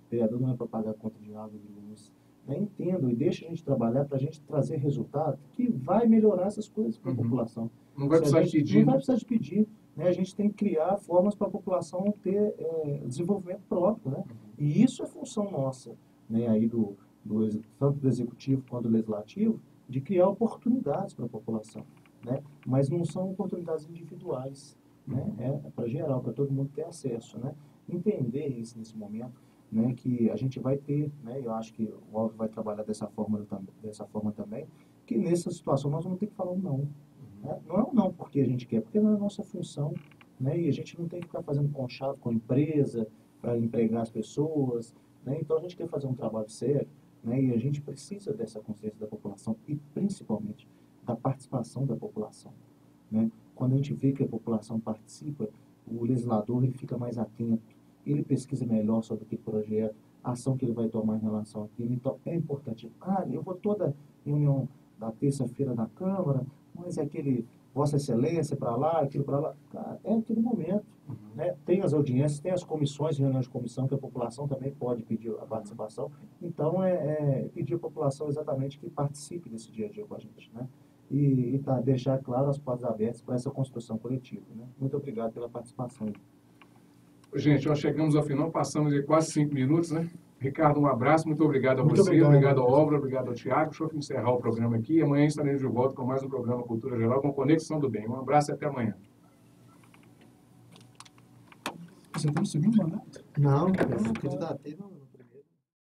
o vereador não é para pagar conta de água e de luz. Entendo e deixa a gente trabalhar para a gente trazer resultado que vai melhorar essas coisas para a população. Não vai precisar de pedir. Não vai precisar de pedir. Né? A gente tem que criar formas para a população ter desenvolvimento próprio. Né? E isso é função nossa, né? Aí tanto do executivo quanto do legislativo, de criar oportunidades para a população. Né? Mas não são oportunidades individuais. Né? É para geral, para todo mundo ter acesso. Né? Entender isso nesse momento. né, que a gente vai ter, né, eu acho que o Alves vai trabalhar dessa forma também, que nessa situação nós vamos ter que falar um não. Né? Não é um não porque a gente quer, porque não é a nossa função, né, e a gente não tem que ficar fazendo conchavo com a empresa para empregar as pessoas, né, então a gente quer fazer um trabalho sério, né, e a gente precisa dessa consciência da população e principalmente da participação da população. Né? Quando a gente vê que a população participa, o legislador ele fica mais atento, ele pesquisa melhor sobre aquele projeto, a ação que ele vai tomar em relação àquilo. Então, é importante. Eu vou toda reunião da terça-feira na Câmara, mas é aquele Vossa Excelência para lá, aquilo para lá. Cara, é aquele momento. Né? Tem as audiências, tem as comissões, reuniões de comissão, que a população também pode pedir a participação. Então, pedir à população exatamente que participe desse dia a dia com a gente. Né? E deixar claro as portas abertas para essa construção coletiva. Né? Muito obrigado pela participação. Gente, nós chegamos ao final, passamos de quase 5 minutos, né? Ricardo, um abraço, muito obrigado a Muito você, obrigado ao obrigado. Obra, obrigado ao Tiago. Deixa eu encerrar o programa aqui. Amanhã estaremos de volta com mais um programa Cultura Geral com Conexão do Bem. Um abraço e até amanhã. Você tem um segundo mandato? Não, candidatei não.